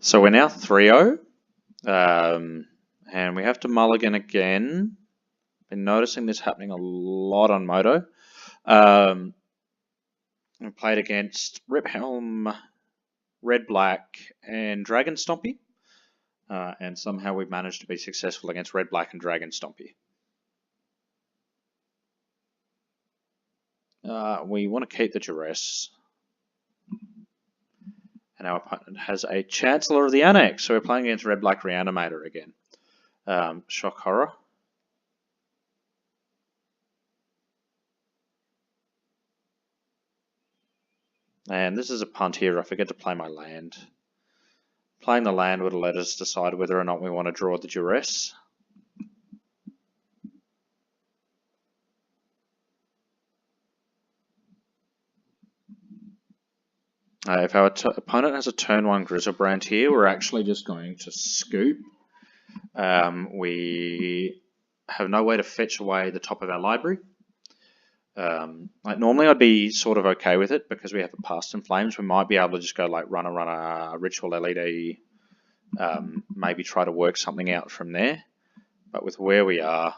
So we're now 3-0, and we have to mulligan again. Been noticing this happening a lot on Moto. We played against Rip Helm, Red Black, and Dragon Stompy, and somehow we've managed to be successful against Red Black and Dragon Stompy. We want to keep the duress. And our opponent has a Chancellor of the Annex, so we're playing against Red Black Reanimator again. Shock Horror. And this is a punt here. I forget to play my land. Playing the land would have let us decide whether or not we want to draw the duress. If our opponent has a turn 1 Grizzlebrand here, we're actually just going to scoop. We have no way to fetch away the top of our library. Like normally I'd be sort of okay with it because we have a Past in Flames. We might be able to just go like run a Ritual LED, maybe try to work something out from there. But with where we are,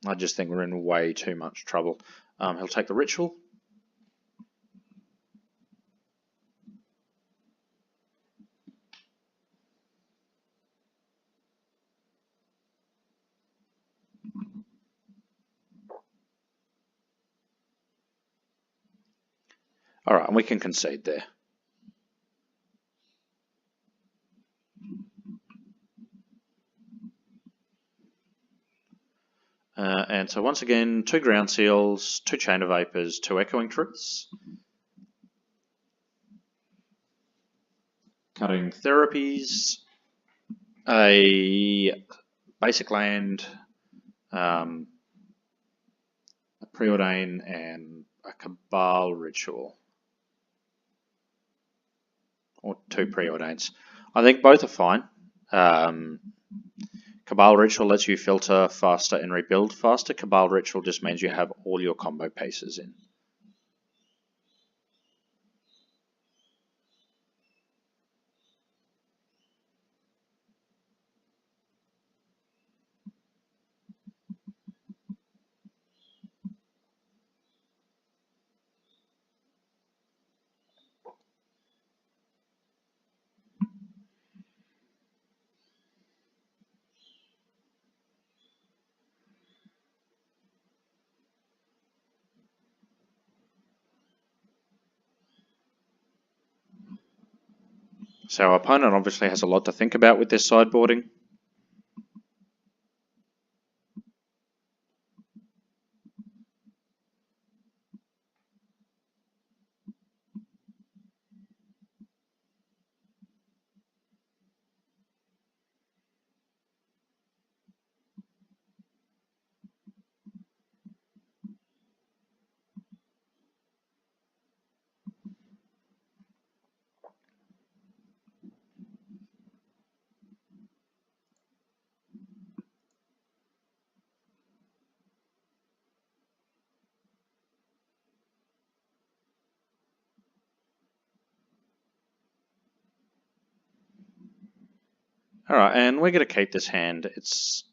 I just think we're in way too much trouble. He'll take the Ritual. Alright, and we can concede there. And so once again, 2 Ground Seals, 2 Chain of Vapors, 2 Echoing Truths. Cutting Therapies, a Basic Land, a Preordain, and a Cabal Ritual. Or 2 Preordains. I think both are fine. Cabal Ritual lets you filter faster and rebuild faster. Cabal Ritual just means you have all your combo pieces in. So our opponent obviously has a lot to think about with this sideboarding. Alright, and we're going to keep this hand. It's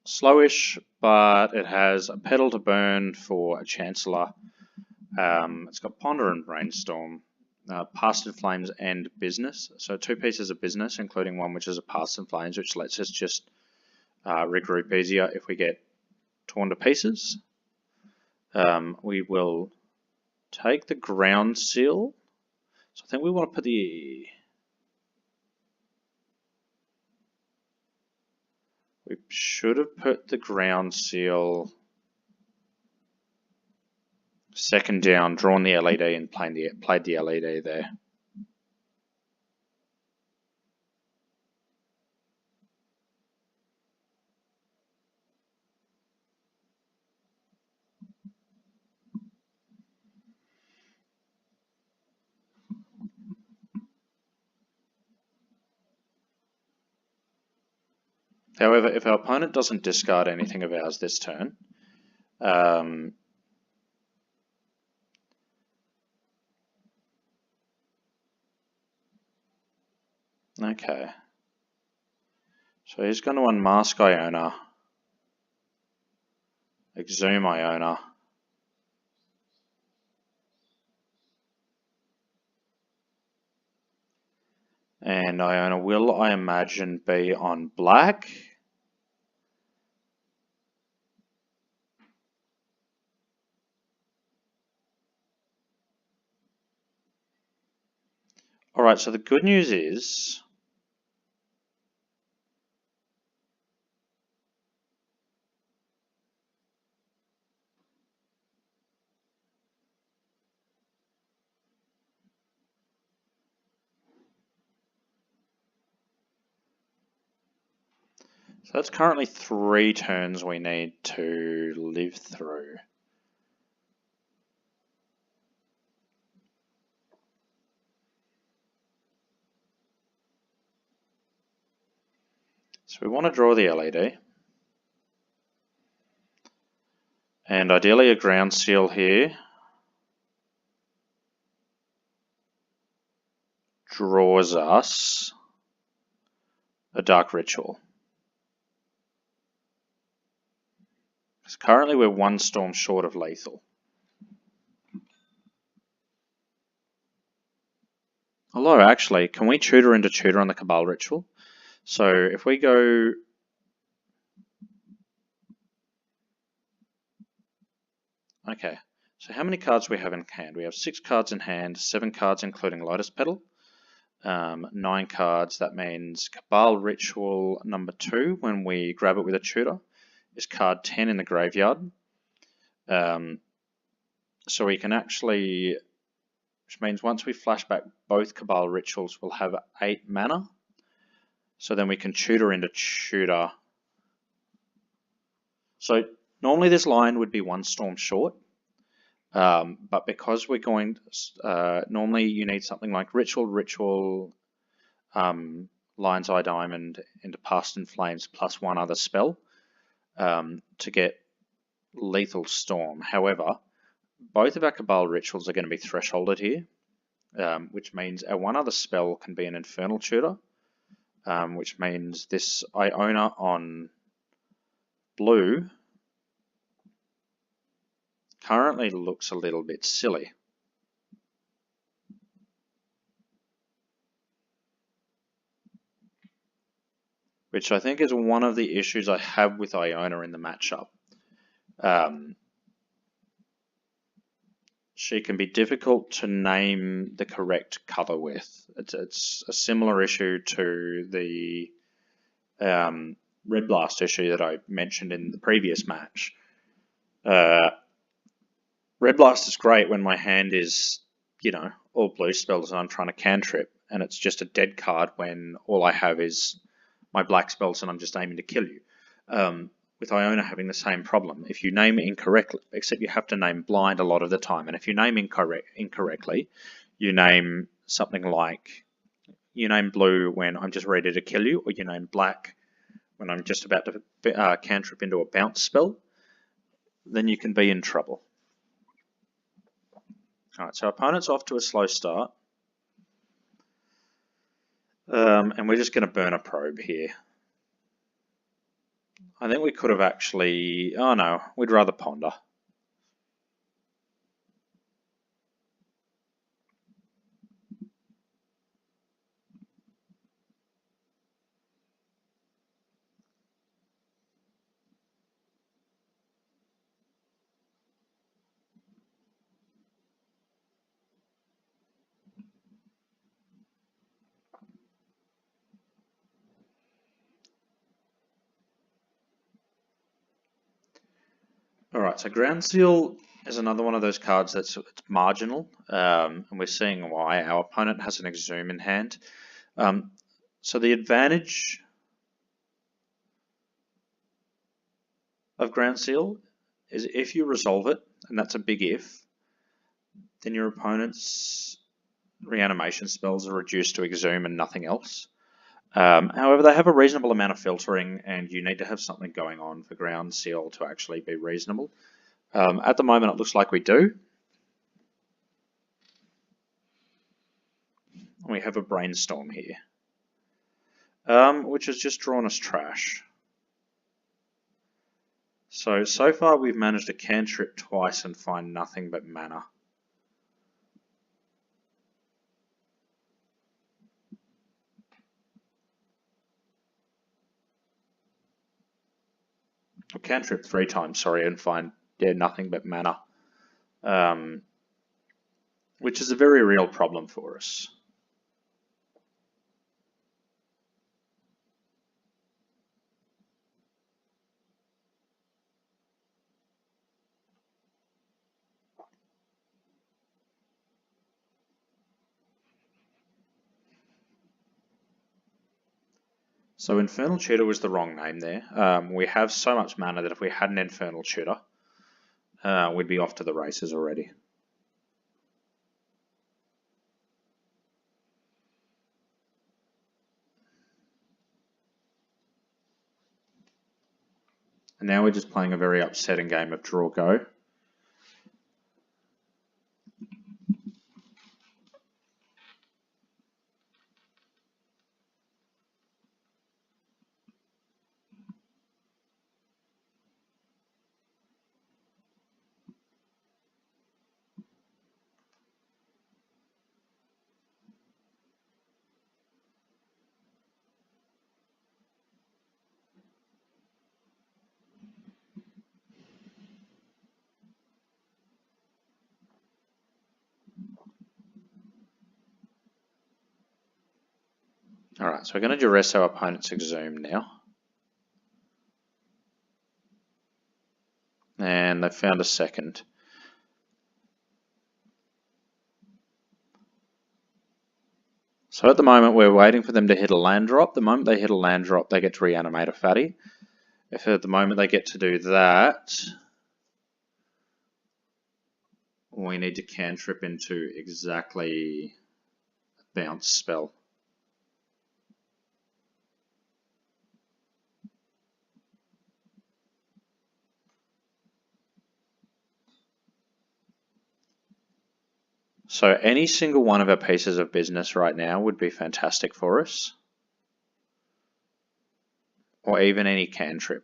slowish, but it has a Petal to Burn for a Chancellor. It's got Ponder and Brainstorm, Past in Flames and Business. So 2 pieces of business, including one which is a Past in Flames, which lets us just regroup easier if we get torn to pieces. We will take the Ground Seal. So I think we want to put the... We should have put the Ground Seal second down, drawn the LED and played the LED there. However, if our opponent doesn't discard anything of ours this turn, Okay. So he's going to unmask Iona, exhume Iona, and Iona will, I imagine, be on black. Alright, so the good news is so that's currently 3 turns we need to live through. So we want to draw the LED. And ideally a ground seal here draws us a dark ritual. Because currently we're 1 storm short of lethal. Although actually, can we tutor into tutor on the Cabal ritual? So if we go... Okay, so how many cards do we have in hand? We have 6 cards in hand, 7 cards including Lotus Petal, 9 cards. That means Cabal Ritual number 2, when we grab it with a tutor, is card 10 in the graveyard. So we can actually, which means once we flash back both Cabal Rituals, we'll have 8 mana. So then we can tutor into tutor. So normally this line would be 1 storm short. But because we're going, normally you need something like Ritual, Lion's Eye Diamond into Past in Flames plus 1 other spell to get Lethal Storm. However, both of our Cabal Rituals are going to be thresholded here, which means our 1 other spell can be an Infernal Tutor, which means this Iona on blue currently looks a little bit silly. Which I think is one of the issues I have with Iona in the matchup. She can be difficult to name the correct color with. It's a similar issue to the Red Blast issue that I mentioned in the previous match. Red Blast is great when my hand is, all blue spells and I'm trying to cantrip, and it's just a dead card when all I have is my black spells and I'm just aiming to kill you. With Iona having the same problem, if you name it incorrectly, except you have to name blind a lot of the time, and if you name incorrectly, you name something like, you name blue when I'm just ready to kill you, or you name black when I'm just about to cantrip into a bounce spell, then you can be in trouble. Alright, so opponent's off to a slow start. And we're just going to burn a probe here. I think we could have actually... Oh no, we'd rather ponder. Alright, so Ground Seal is another one of those cards that's marginal, and we're seeing why. Our opponent has an Exhume in hand. So the advantage of Ground Seal is if you resolve it, and that's a big if, then your opponent's reanimation spells are reduced to Exhume and nothing else. However, they have a reasonable amount of filtering, and you need to have something going on for Ground Seal to actually be reasonable. At the moment, it looks like we do. We have a Brainstorm here. which has just drawn us trash. So far we've managed to cantrip twice and find nothing but mana. Or cantrip 3 times, sorry, and find nothing but mana. Which is a very real problem for us. So Infernal Tutor was the wrong name there. We have so much mana that if we had an Infernal Tutor, we'd be off to the races already. And now we're just playing a very upsetting game of draw go. Alright, so we're going to duress our opponent's Exhume now. And they found a second. So at the moment we're waiting for them to hit a land drop. The moment they hit a land drop, they get to reanimate a fatty. If at the moment they get to do that, we need to cantrip into exactly a bounce spell. So any single one of our pieces of business right now would be fantastic for us. Or even any cantrip.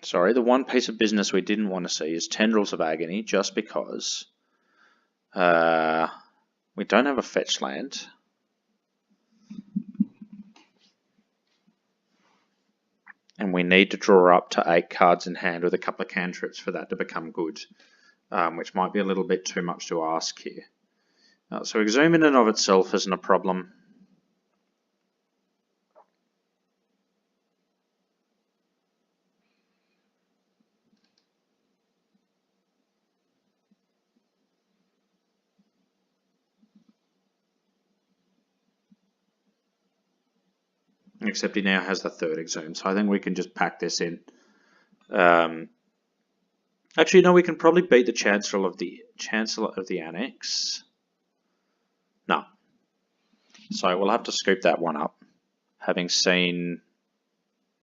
Sorry, the one piece of business we didn't want to see is Tendrils of Agony, just because we don't have a fetch land. And we need to draw up to 8 cards in hand with a couple of cantrips for that to become good, which might be a little bit too much to ask here. So Exhume in and of itself isn't a problem. Except he now has the 3rd Exhume, so I think we can just pack this in. Actually, no, we can probably beat the Chancellor of the Annex. No. So we'll have to scoop that one up, having seen